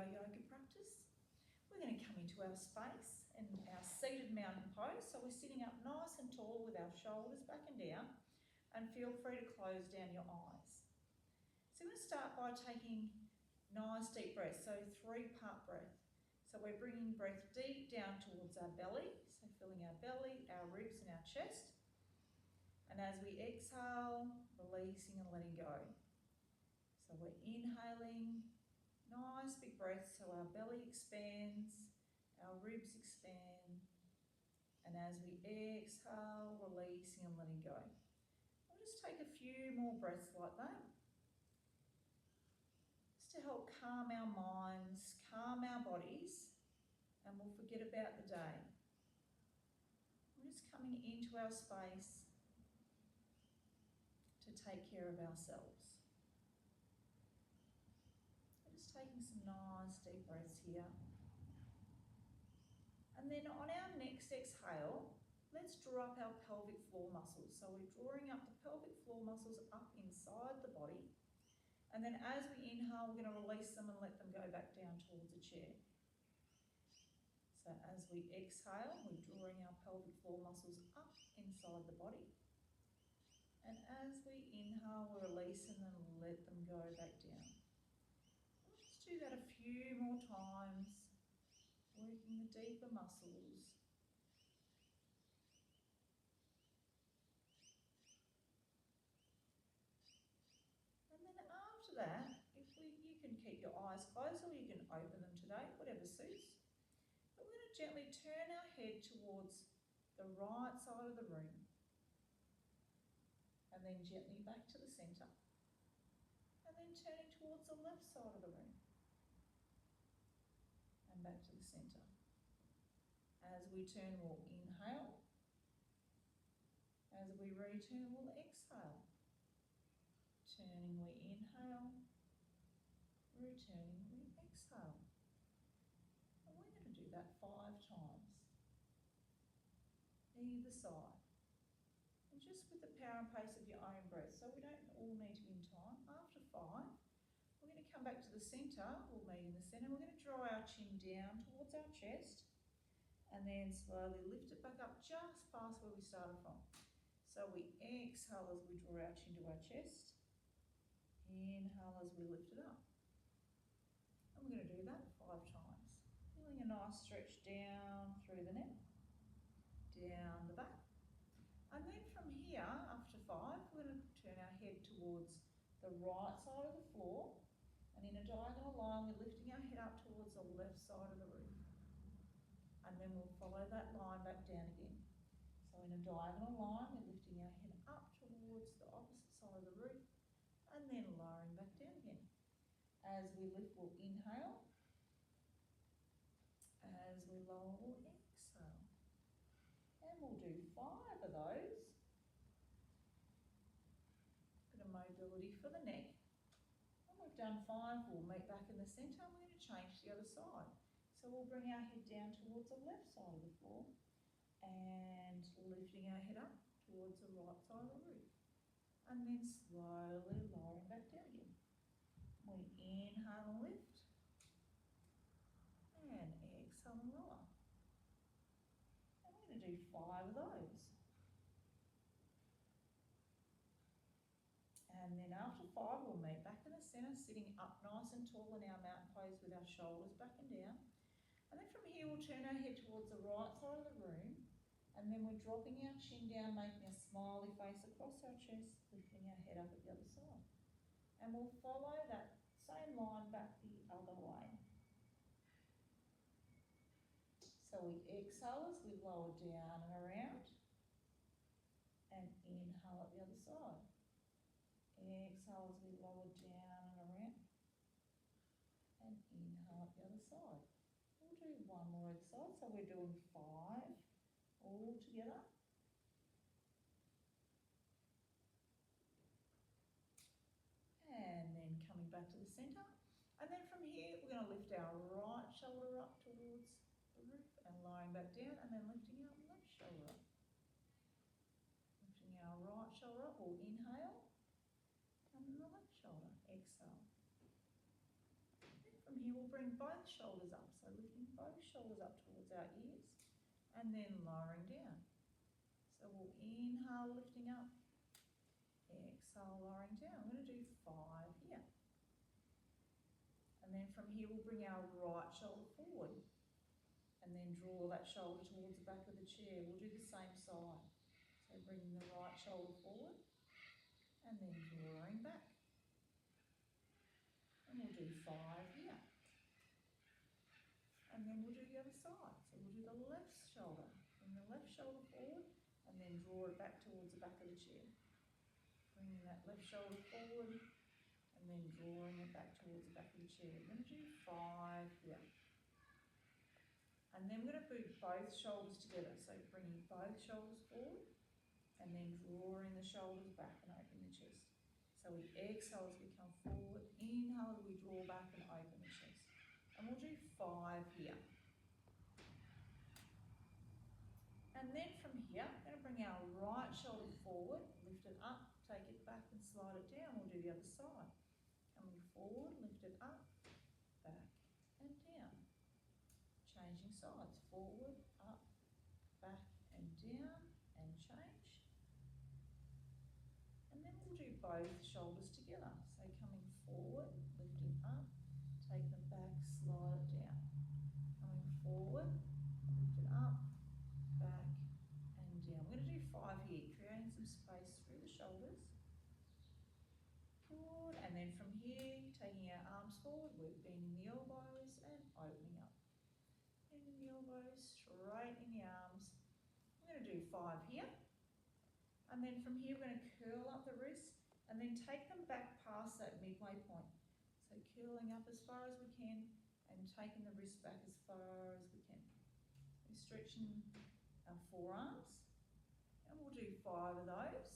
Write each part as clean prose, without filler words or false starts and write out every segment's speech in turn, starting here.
our yoga practice. We're going to come into our space and our seated mountain pose. So we're sitting up nice and tall with our shoulders back and down, and feel free to close down your eyes. So we're going to start by taking nice deep breaths, so 3-part breath. So we're bringing breath deep down towards our belly, so filling our belly, our ribs and our chest. And as we exhale, releasing and letting go. So we're inhaling, nice big breaths, so our belly expands, our ribs expand. And as we exhale, releasing and letting go. We'll just take a few more breaths like that, just to help calm our minds, calm our bodies, and we'll forget about the day. We're just coming into our space to take care of ourselves. We're just taking some nice deep breaths here. And then on our next exhale, let's draw up our pelvic floor muscles. So we're drawing up the pelvic floor muscles up inside the body. And then as we inhale, we're going to release them and let them go back down towards the chair. So as we exhale, we're drawing our pelvic floor muscles up inside the body. And as we inhale, we're releasing them and let them go back down. Let's do that a few more times, working the deeper muscles. And then after that, you can keep your eyes closed or you can open them today, whatever suits. But we're going to gently turn our head towards the right side of the room. And then gently back to the centre. And then turning towards the left side of the room. And back to the centre. As we turn, we'll inhale. As we return, we'll exhale. Turning, we inhale. Returning, we exhale. And we're going to do that 5 times. Either side. And just with the power and pace of your own breath. So we don't all need to be in time. After 5, we're going to come back to the centre. We'll meet in the centre. We're going to draw our chin down towards our chest. And then slowly lift it back up just past where we started from. So we exhale as we draw our chin to our chest. Inhale as we lift it up. And we're going to do that 5 times. Feeling a nice stretch down through the neck, down the back. And then from here, after 5, we're going to turn our head towards the right side of the floor. And in a diagonal line, we're lifting our head up towards the left side of the roof. And then we'll follow that line back down again. So in a diagonal line, we're lifting our head up towards the opposite side of the roof. And then lowering back down again. As we lift, we'll inhale. As we lower, we'll exhale. And we'll do 5 of those. Bit of mobility for the neck. When we've done 5, we'll meet back in the centre and we're going to change to the other side. So we'll bring our head down towards the left side of the floor and lifting our head up towards the right side of the roof. And then slowly lowering back down again. We inhale and lift. And exhale and lower. And we're going to do 5 of those. And then after 5, we'll meet back in the centre, sitting up nice and tall in our mountain pose with our shoulders back and down. And then from here, we'll turn our head towards the right side of the room. And then we're dropping our chin down, making a smiley face across our chest, lifting our head up at the other side. And we'll follow that same line back the other way. So we exhale as we lower down and around. And inhale at the other side. Exhale as we lower down and around. And inhale at the other side. We'll do 1 more exercise. So we're doing 5 all together. And then coming back to the centre. And then from here, we're going to lift our right shoulder up towards the roof and lowering back down, and then lifting our left shoulder up. Lifting our right shoulder up, we'll inhale, and then the left shoulder, exhale. Then from here, here we'll bring both shoulders up. So lifting both shoulders up towards our ears and then lowering down. So we'll inhale, lifting up, exhale, lowering down. We're going to do 5 here. And then from here we'll bring our right shoulder forward and then draw that shoulder towards the back of the chair. We'll do the same side. So bringing the right shoulder forward and then drawing back. And we'll do 5 here. And then we'll do the other side. So we'll do the left shoulder. Bring the left shoulder forward and then draw it back towards the back of the chair. Bringing that left shoulder forward and then drawing it back towards the back of the chair. We're going to do 5 here. And then we're going to move both shoulders together. So bringing both shoulders forward and then drawing the shoulders back and open the chest. So we exhale as we come forward, inhale as we draw back and open the chest. And we'll do 5 here. And then from here, we're going to bring our right shoulder forward, lift it up, take it back and slide it down. We'll do the other side. Coming forward, lift it up, back and down. Changing sides, forward, up, back and down, and change. And then we'll do both shoulders together. So coming forward, lifting up, take them back, slide it down. Coming forward, lift it up, back and down. We're going to do 5 here, creating some space through the shoulders. Good. And then from here, taking our arms forward, we're bending the elbows and opening up. Bending the elbows, straightening the arms. We're going to do 5 here. And then from here, we're going to curl up the wrists and then take them back past that midway point. So curling up as far as we can and taking the wrist back as far as we can. We're stretching our forearms and we'll do 5 of those.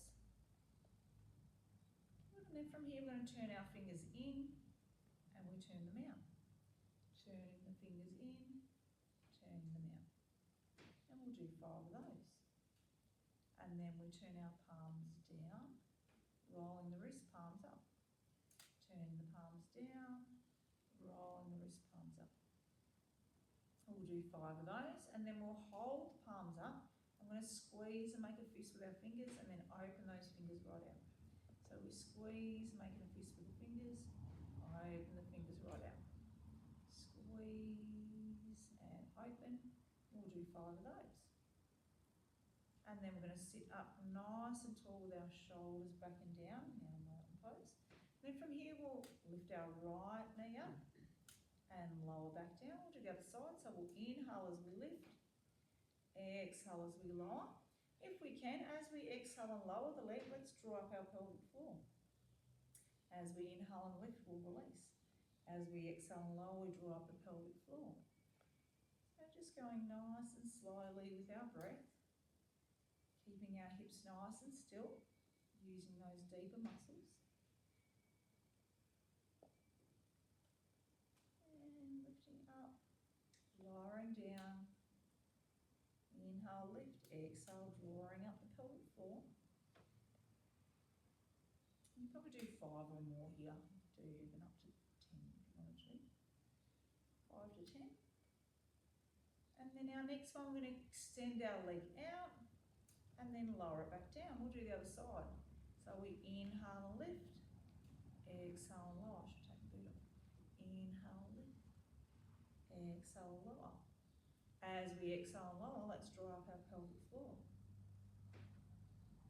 And then from here, we're going to turn our fingers in and we turn them out. Turning the fingers in, turning them out. And we'll do 5 of those. And then we turn our palms down, rolling the wrist palms up. Turning the palms down, rolling the wrist palms up. We'll do 5 of those and then we'll hold the palms up. I'm going to squeeze and make a fist with our fingers and then open those fingers right out. So we squeeze, making a fist with the fingers, open the fingers right out. Squeeze and open. We'll do 5 of those. And then we're going to sit up nice and tall with our shoulders back and down, now mountain pose. Then from here we'll lift our right knee up and lower back down. We'll do the other side. So we'll inhale as we lift, exhale as we lower. If we can, as we exhale and lower the leg, let's draw up our pelvic floor. As we inhale and lift, we'll release. As we exhale and lower, we draw up the pelvic floor. So just going nice and slowly with our breath. Keeping our hips nice and still, using those deeper muscles. And lifting up, lowering down. Inhale, lift, exhale, drawing up the pelvic floor. You probably do 5 or more here. Do even up to 10 if you want to. 5 to 10. And then our next one, we're going to extend our leg out and then lower it back down. We'll do the other side. So we inhale and lift, exhale and lower. I should take the boot off. Inhale, lift, exhale, lower. As we exhale and lower, let's draw up our pelvic floor.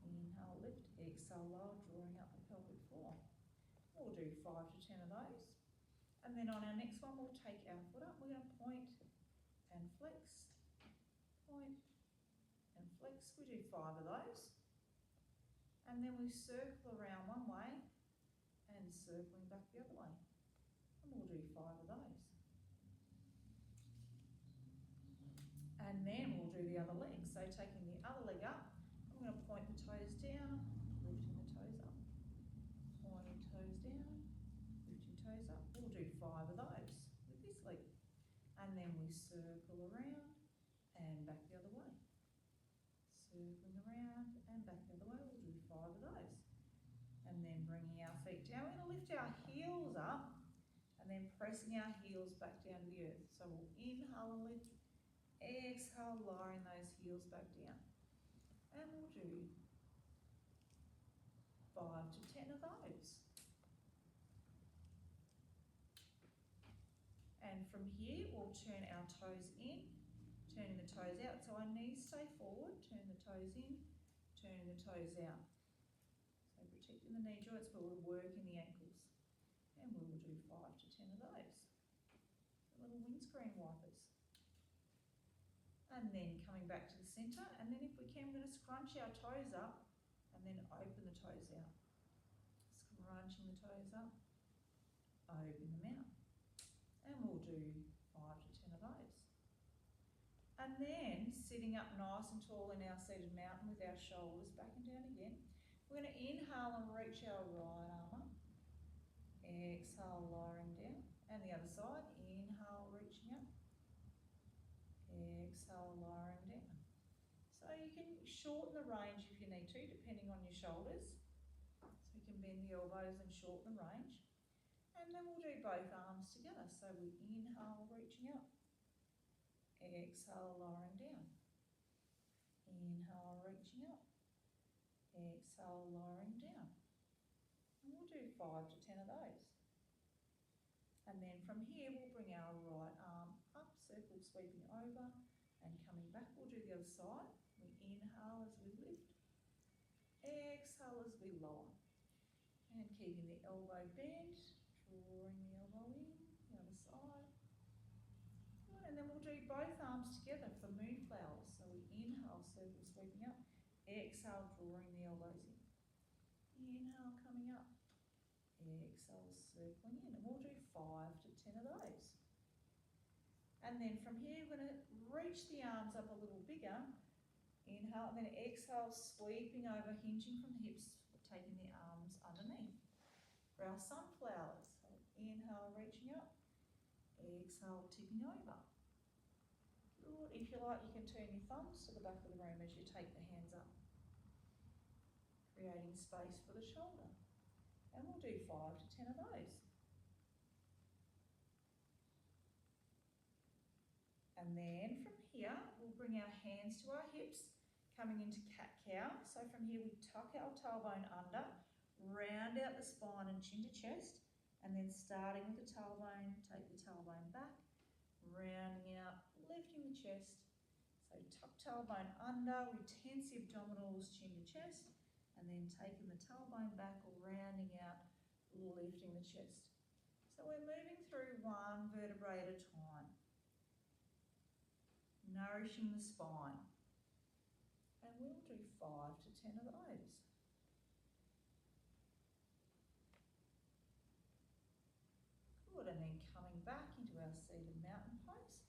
Inhale, lift, exhale, lower, drawing up the pelvic floor. We'll do 5 to 10 of those. And then on our next one, we'll take our foot up. We're going to point and flex, point and flex. We do 5 of those. And then we circle around one way and circling back the other way. And we'll do 5 of those. And then we'll do the other leg. So taking the other leg up, I'm going to point the toes down, lifting the toes up. Pointing toes down, lifting toes up. We'll do 5 of those with this leg. And then we circle around and back the other way. Circling around and back the other way. We'll do 5 of those. And then bringing our feet down. We're going to lift our heels up and then pressing our heels back down to the earth. So we'll inhale and lift, exhale, lowering those heels back down. And we'll do 5 to 10 of those. And from here, we'll turn our toes in, turning the toes out. So our knees stay forward, turn the toes in, turning the toes out. So protecting the knee joints, but we're working the ankles. And we will do 5 to 10 of those. Little windscreen wipers. And then coming back to the centre, and then if we can, we're going to scrunch our toes up and then open the toes out. Scrunching the toes up, open them out. And we'll do 5 to 10 of those. And then sitting up nice and tall in our seated mountain with our shoulders back and down again. We're going to inhale and reach our right arm up. Exhale, lowering down. And the other side, inhale, reaching up. Exhale, lowering down. So you can shorten the range if you need to, depending on your shoulders. So you can bend the elbows and shorten the range. And then we'll do both arms together. So we inhale, reaching up. Exhale, lowering down. Inhale, reaching up. Exhale, lowering down. And we'll do 5 to 10 of those. And then from here, we'll bring our right arm up, circle sweeping over, and coming back, we'll do the other side. We inhale as we lift. Exhale as we lower. And keeping the elbow bent, drawing the elbow in, the other side. Good. And then we'll do both arms together for moonflowers. So we inhale, circle sweeping up. Exhale, drawing the elbows in. Inhale, coming up. Exhale, circling in. And we'll do 5 to 10 of those. And then from here, we're going to reach the arms up a little bigger. Inhale, and then exhale, sweeping over, hinging from the hips, taking the arms underneath. For our sunflowers, so inhale, reaching up. Exhale, tipping over. Good. If you like, you can turn your thumbs to the back of the room as you take the hands up, creating space for the shoulder. And we'll do 5 to 10 of those. And then from here, we'll bring our hands to our hips, coming into cat-cow. So from here, we tuck our tailbone under, round out the spine and chin to chest, and then starting with the tailbone, take the tailbone back, rounding out, lifting the chest. So tuck tailbone under, we tense the abdominals, chin to chest, and then taking the tailbone back, rounding out, lifting the chest. So we're moving through one vertebrae at a time, nourishing the spine. And we'll do 5 to 10 of those. Good, and then coming back into our seated mountain pose.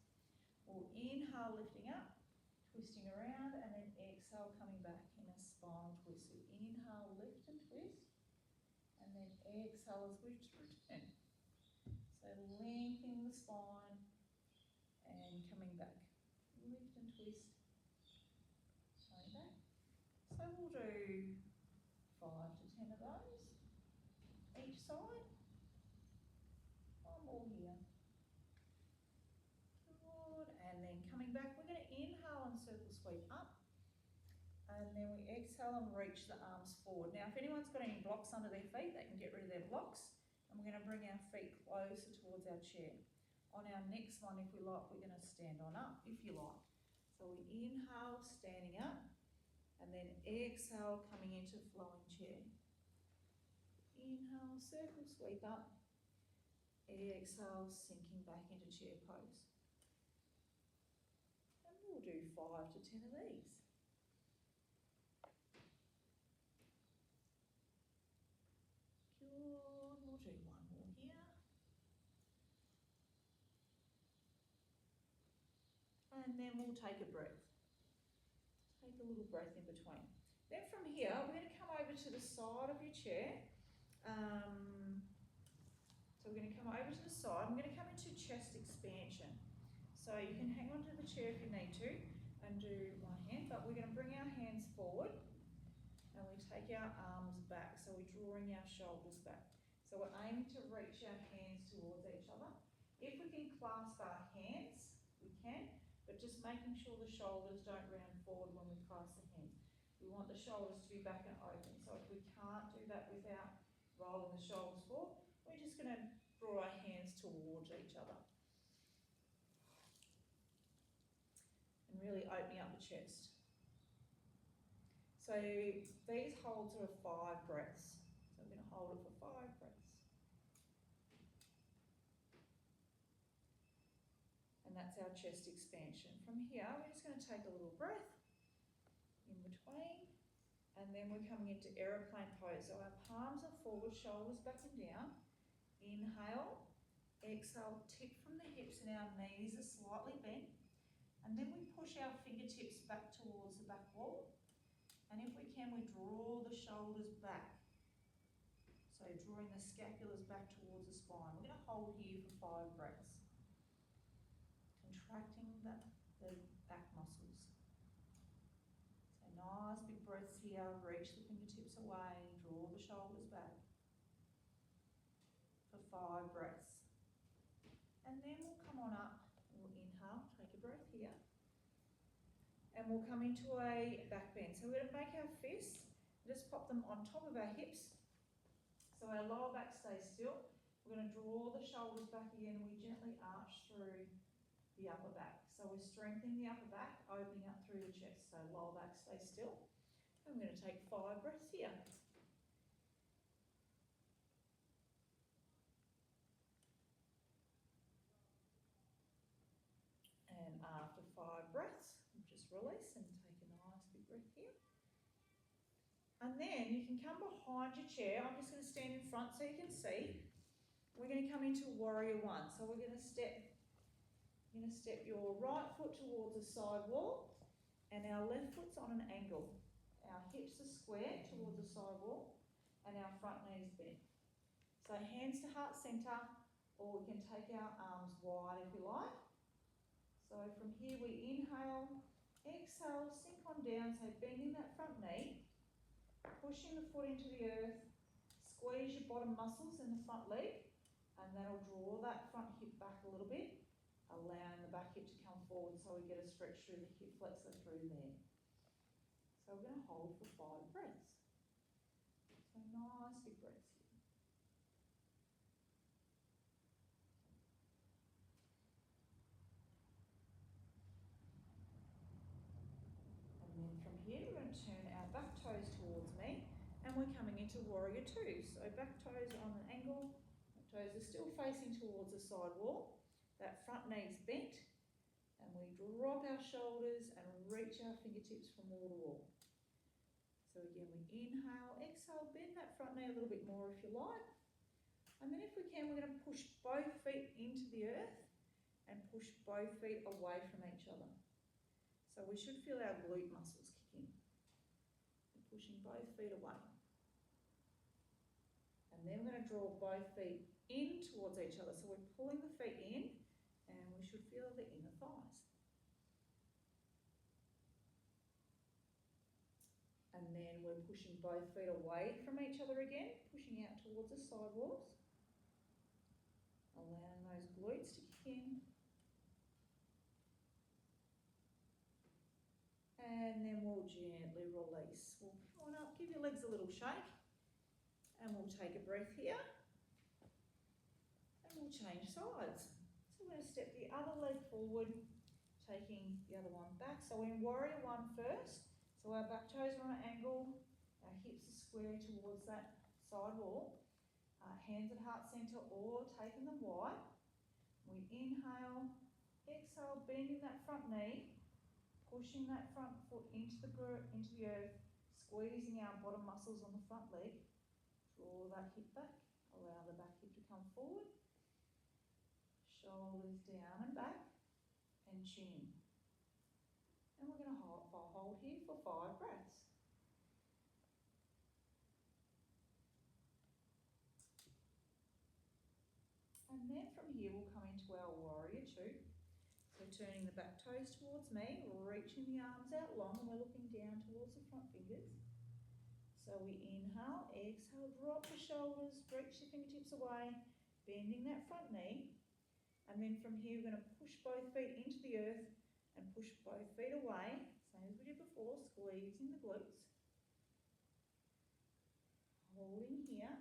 We'll inhale, lifting up, twisting around, and then exhale, coming back in a spinal twist. So inhale, lift and twist, and then exhale as we return. So lengthening the spine and coming back. Lift and twist, coming back. So we'll do 5 to 10 of those each side. One more here. Good, and then coming back, we're going to inhale and circle sweep up, and then we exhale and reach the arms forward. Now, if anyone's got any blocks under their feet, they can get rid of their blocks, and we're going to bring our feet closer towards our chair. On our next one, if we like, we're going to stand on up, if you like. So we inhale, standing up, and then exhale, coming into flowing chair. Inhale, circle sweep up. Exhale, sinking back into chair pose. And we'll do 5 to 10 of these. Good, we'll do one more here. And then we'll take a breath. Take a little breath in between. Then from here, we're going to come over to the side of your chair. So we're going to come over to the side. I'm going to come into chest expansion. So you can hang onto the chair if you need to and do one hand, but we're going to bring our hands forward and we take our arms back. So we're drawing our shoulders back. So So we're aiming to reach our hands towards each other. If we can clasp our hands, we can, but just making sure the shoulders don't round forward when we clasp the hands. We want the shoulders to be back and open. So if we can't do that without rolling the shoulders forward, we're just going to draw our hands towards each other. And really opening up the chest. So these holds are 5 breaths. So we're going to hold it for 5 breaths. And that's our chest expansion. From here, we're just going to take a little breath in between. And then we're coming into aeroplane pose. So our palms are forward, shoulders back and down. Inhale, exhale, tip from the hips and our knees are slightly bent. And then we push our fingertips back towards the back wall. And if we can, we draw the shoulders back. So drawing the scapulars back towards the spine. We're going to hold here for 5 breaths. Contracting the back muscles. So nice big breaths here. Reach the fingertips away. Draw the shoulders back for 5 breaths. And then we'll come on up. We'll inhale. Take a breath here. And we'll come into a back bend. So we're going to make our fists, just pop them on top of our hips. So our lower back stays still. We're going to draw the shoulders back again and we gently arch through the upper back. So we're strengthening the upper back, opening up through the chest. So lower back stays still. And we're going to take 5 breaths here. And after 5 breaths, just release and take a nice big breath here. And then you can come behind your chair. I'm just going to stand in front so you can see. We're going to come into warrior 1. So we're going to step your right foot towards the side wall and our left foot's on an angle. Our hips are square towards the side wall and our front knee is bent. So hands to heart centre, or we can take our arms wide if you like. So from here we inhale, exhale, sink on down, so bending that front knee, pushing the foot into the earth, squeeze your bottom muscles in the front leg, and that'll draw that front hip back a little bit, allowing the back hip to come forward so we get a stretch through the hip flexor through there. So we're going to hold for 5 breaths. So nice big breaths here. And then from here we're going to turn our back toes towards me and we're coming into warrior 2. So back toes on an angle, toes are still facing towards the side wall. That front knee's bent and we drop our shoulders and reach our fingertips from wall to wall. So again, we inhale, exhale, bend that front knee a little bit more if you like. And then if we can, we're going to push both feet into the earth and push both feet away from each other. So we should feel our glute muscles kick in. We're pushing both feet away. And then we're going to draw both feet in towards each other. So we're pulling the feet in and we should feel the inner thighs. And then we're pushing both feet away from each other again, pushing out towards the side walls. Allowing those glutes to kick in. And then we'll gently release. We'll come on up, give your legs a little shake. And we'll take a breath here. And we'll change sides. So we're going to step the other leg forward, taking the other one back. So we're in warrior 1 first. So our back toes are on an angle, our hips are square towards that side wall. Hands at heart centre or taking them wide. We inhale, exhale, bending that front knee, pushing that front foot into the earth, squeezing our bottom muscles on the front leg. Draw that hip back, allow the back hip to come forward. Shoulders down and back, and chin in. And we're going to hold here for 5 breaths. And then from here we'll come into our warrior 2. So turning the back toes towards me, reaching the arms out long and we're looking down towards the front fingers. So we inhale, exhale, drop the shoulders, reach your fingertips away, bending that front knee. And then from here, we're going to push both feet into the earth and push both feet away, same as we did before, squeezing the glutes. Holding here.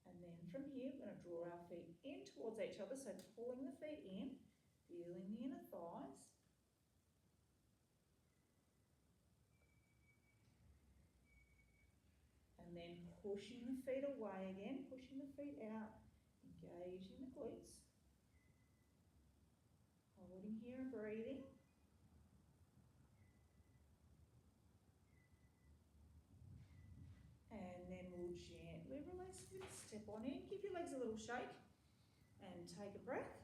And then from here, we're going to draw our feet in towards each other, so pulling the feet in, feeling the inner thighs. And then pushing the feet away again, pushing the feet out, engaging the glutes. Holding here and breathing. And then we'll gently release the feet, step on in, give your legs a little shake and take a breath.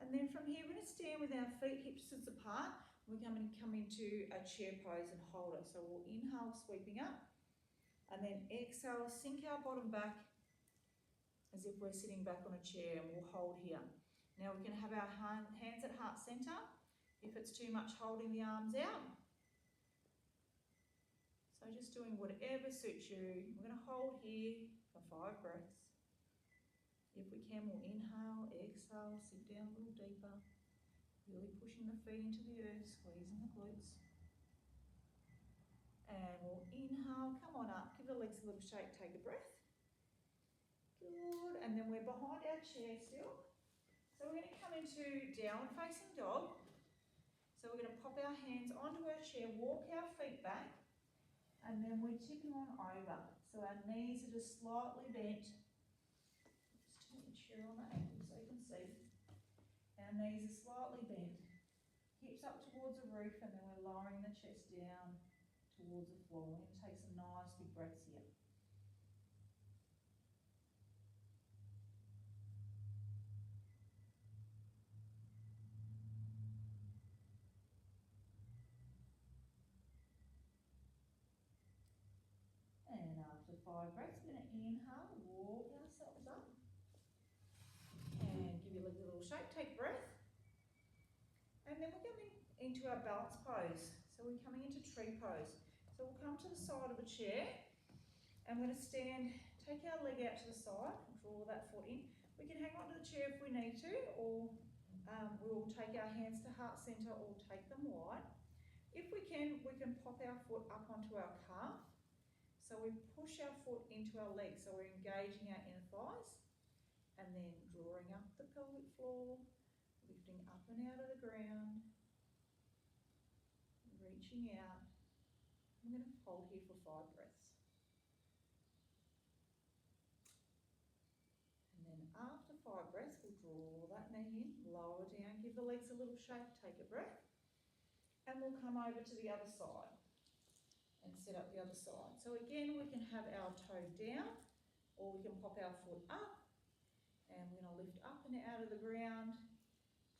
And then from here, we're going to stand with our feet hip distance apart. We're going to come into a chair pose and hold it. So we'll inhale, sweeping up. And then exhale, sink our bottom back as if we're sitting back on a chair, and we'll hold here. Now we can have our hands at heart center. If it's too much, holding the arms out. So just doing whatever suits you. We're going to hold here for 5 breaths. If we can, we'll inhale, exhale, sink down a little deeper. Really pushing the feet into the earth, squeezing the glutes. And we'll inhale, come on up, give the legs a little shake, take a breath. Good, and then we're behind our chair still. So we're going to come into downward facing dog. So we're going to pop our hands onto our chair, walk our feet back, and then we're tipping on over. So our knees are just slightly bent. Just turn the chair on the ankle so you can see. Our knees are slightly bent. Hips up towards the roof, and then we're lowering the chest down towards the floor. We're going to take some nice big breaths here. And after 5 breaths, we're going to inhale, walk ourselves up. And give your legs a little shake, take a breath. And then we're coming into our balance pose. So we're coming into tree pose. So we'll come to the side of the chair, and we're going to stand, take our leg out to the side, draw that foot in. We can hang onto the chair if we need to, or we'll take our hands to heart center or take them wide. If we can pop our foot up onto our calf. So we push our foot into our leg, so we're engaging our inner thighs, and then drawing up the pelvic floor, lifting up and out of the ground, reaching out. I'm going to hold here for 5 breaths. And then after 5 breaths, we'll draw that knee in, lower down, give the legs a little shake, take a breath, and we'll come over to the other side and set up the other side. So again, we can have our toe down, or we can pop our foot up, and we're going to lift up and out of the ground,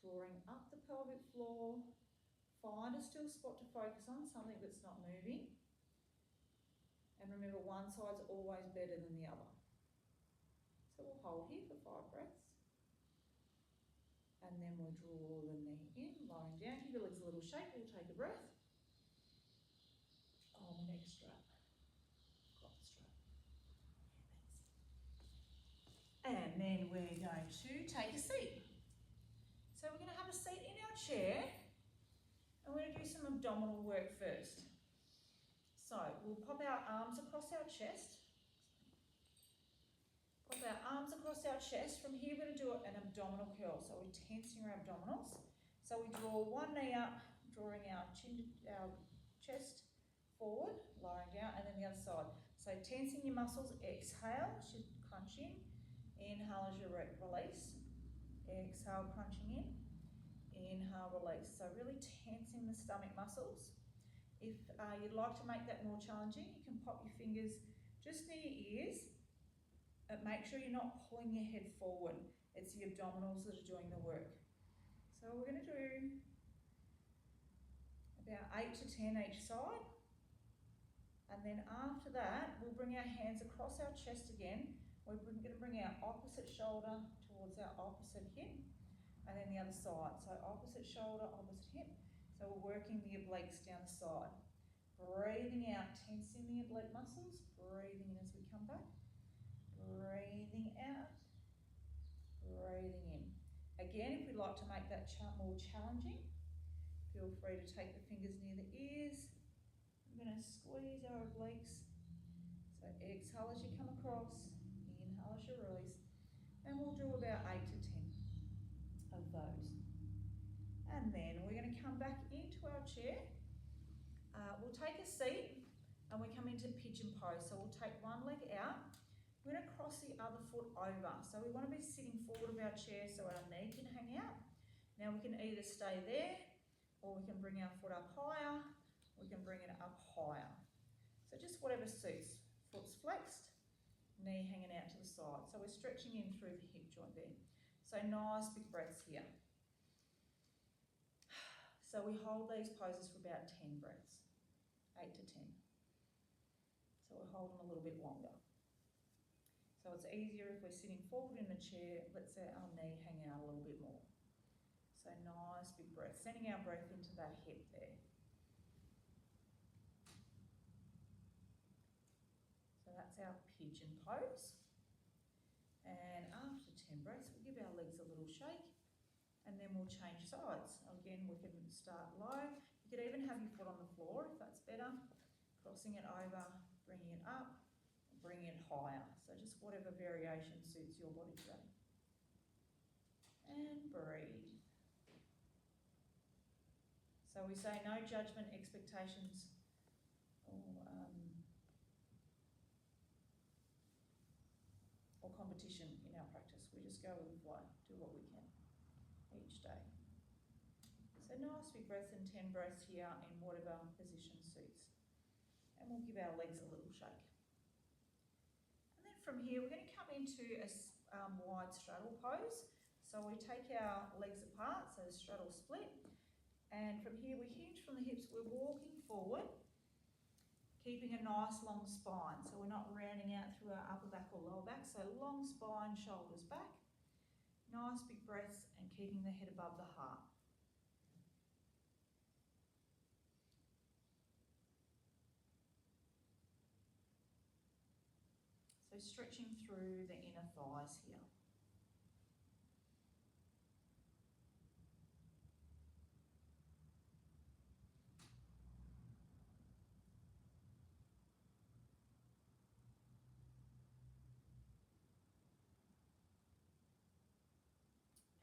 drawing up the pelvic floor. Find a still spot to focus on, something that's not moving. And remember, one side's always better than the other. So we'll hold here for 5 breaths. And then we'll draw the knee in, lying down. Give your legs a little shake, we'll take a breath. Oh, my neck strap. Got the strap. Yeah, that's it. And then we're going to take a seat. So we're going to have a seat in our chair, and we're going to do some abdominal work first. So we'll pop our arms across our chest. Pop our arms across our chest. From here, we're going to do an abdominal curl. So we're tensing our abdominals. So we draw one knee up, drawing our chest forward, lying down, and then the other side. So tensing your muscles, exhale, should crunch in. Inhale as you release. Exhale, crunching in. Inhale, release. So really tensing the stomach muscles. If you'd like to make that more challenging, you can pop your fingers just near your ears. But make sure you're not pulling your head forward. It's the abdominals that are doing the work. So we're going to do about 8 to 10 each side. And then after that, we'll bring our hands across our chest again. We're going to bring our opposite shoulder towards our opposite hip. And then the other side. So opposite shoulder, opposite hip. So we're working the obliques down the side. Breathing out, tensing the oblique muscles. Breathing in as we come back. Breathing out. Breathing in. Again, if we'd like to make that more challenging, feel free to take the fingers near the ears. We're going to squeeze our obliques. So exhale as you come across, inhale as you release, and we'll do about 8 to 10 of those. And then we're going to come back into our chair. We'll take a seat and we come into pigeon pose. So we'll take one leg out. We're going to cross the other foot over. So we want to be sitting forward of our chair so our knee can hang out. Now we can either stay there or we can bring our foot up higher. We can bring it up higher. So just whatever suits. Foot's flexed, knee hanging out to the side. So we're stretching in through the hip joint there. So nice big breaths here. So we hold these poses for about 10 breaths, 8 to 10. So we'll hold them a little bit longer. So it's easier if we're sitting forward in the chair, let's let our knee hang out a little bit more. So nice big breath, sending our breath into that hip there. So that's our pigeon pose. And after 10 breaths, we'll give our legs a little shake and then we'll change sides. Again, we can start low. You could even have your foot on the floor if that's better. Crossing it over, bringing it up, bringing it higher. So just whatever variation suits your body today. And breathe. So we say no judgment, expectations, or competition in our practice. We just go with the flow, do what we can each day. So nice big breaths and 10 breaths here in whatever position suits. And we'll give our legs a little shake. And then from here, we're going to come into a wide straddle pose. So we take our legs apart, so straddle split. And from here, we hinge from the hips, we're walking forward, keeping a nice long spine. So we're not rounding out through our upper back or lower back. So long spine, shoulders back. Nice big breaths and keeping the head above the heart. So stretching through the inner thighs here.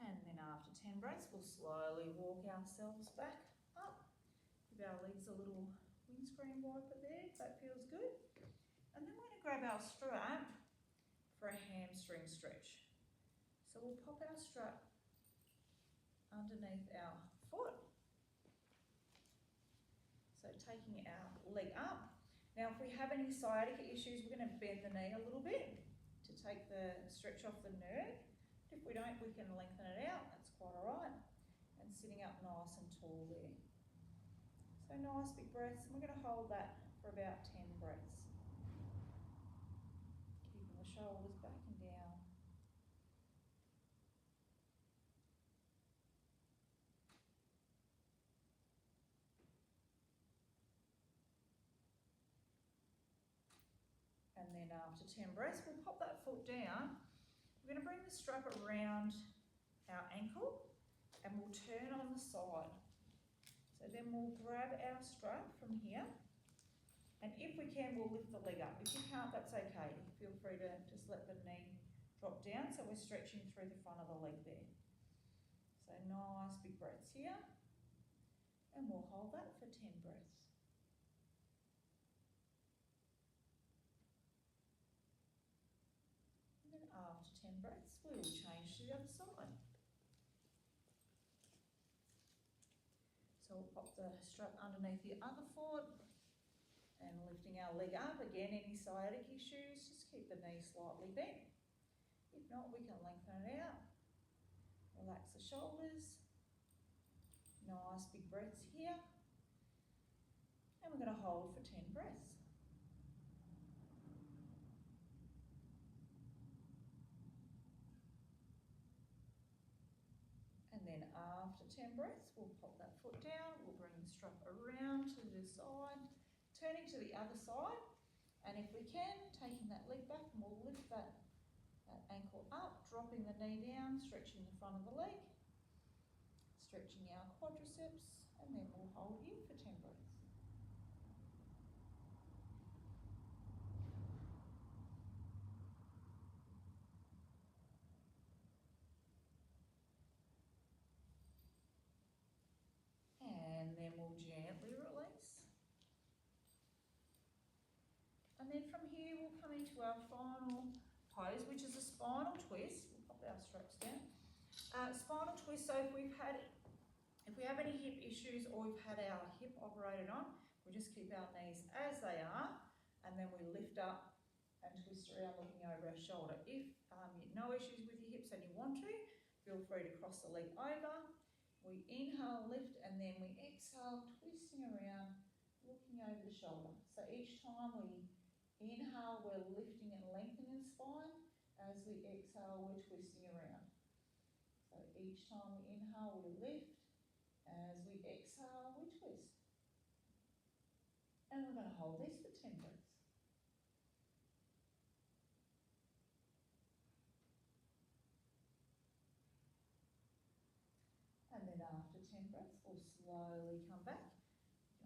And then after 10 breaths, we'll slowly walk ourselves back up. Give our legs a little windscreen wiper there, if that feels good. And then we're going to grab our strap for a hamstring stretch. So we'll pop our strap underneath our foot. So taking our leg up. Now if we have any sciatica issues, we're going to bend the knee a little bit to take the stretch off the nerve. If we don't, we can lengthen it out, that's quite all right. And sitting up nice and tall there. So nice big breaths, and we're going to hold that for about 10 breaths. Keeping the shoulders back and down. And then after 10 breaths, we'll pop that foot down. We're going to bring the strap around our ankle and we'll turn on the side. So then we'll grab our strap from here, and if we can, we'll lift the leg up. If you can't, that's okay. Feel free to just let the knee drop down so we're stretching through the front of the leg there. So nice big breaths here, and we'll hold that for 10 breaths. After 10 breaths, we will change to the other side. So we'll pop the strap underneath the other foot and lifting our leg up. Again, any sciatic issues, just keep the knee slightly bent. If not, we can lengthen it out. Relax the shoulders. Nice big breaths here. And we're going to hold for 10 breaths. And then after 10 breaths, we'll pop that foot down, we'll bring strap around to the side, turning to the other side, and if we can, taking that leg back, and we'll lift that ankle up, dropping the knee down, stretching the front of the leg, stretching our quadriceps, and then we'll hold here for 10 breaths. And then we'll gently release. And then from here we'll come into our final pose, which is a spinal twist. We'll pop our straps down. Spinal twist, so if we have any hip issues or we've had our hip operated on, we just keep our knees as they are, and then we lift up and twist around looking over our shoulder. If you have no issues with your hips and you want to, feel free to cross the leg over. We inhale, lift, and then we exhale, twisting around, looking over the shoulder. So each time we inhale, we're lifting and lengthening the spine. As we exhale, we're twisting around. So each time we inhale, we lift. As we exhale, we twist. And we're going to hold this for 10 breaths. And then after 10 breaths, we'll slowly come back.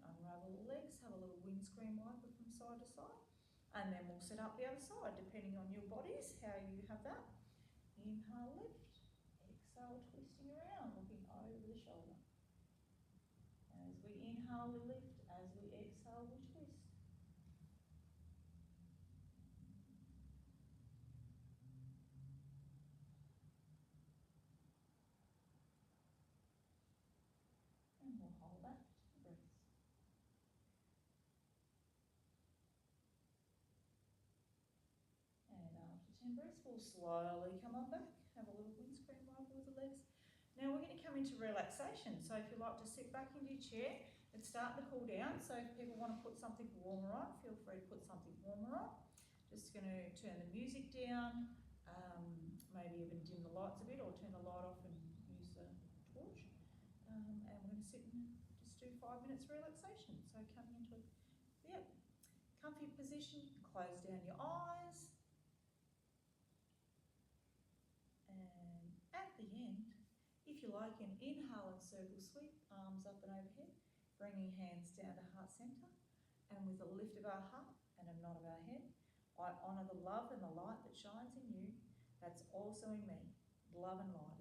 Unravel the legs, have a little windscreen wiper from side to side. And then we'll set up the other side, depending on your bodies, how you have that. Inhale, lift. Exhale, twisting around, looking over the shoulder. As we inhale, we lift. As we exhale, we twist. And we'll hold that for 2 breaths. And after 10 breaths, we'll slowly come on back. Have a little windscreen wiper with the legs. Now we're going to come into relaxation. So if you like to sit back into your chair, it's starting to cool down. So if people want to put something warmer on, feel free to put something warmer on. Just going to turn the music down, maybe even dim the lights a bit or turn the light off and use the torch. And we're going to sit and just do 5 minutes relaxation. So coming into a comfy position, close down your eyes. And at the end, if you like, an inhale and circle sweep, arms up and overhead, bringing hands down to heart centre. And with a lift of our heart and a nod of our head, I honour the love and the light that shines in you, that's also in me. Love and light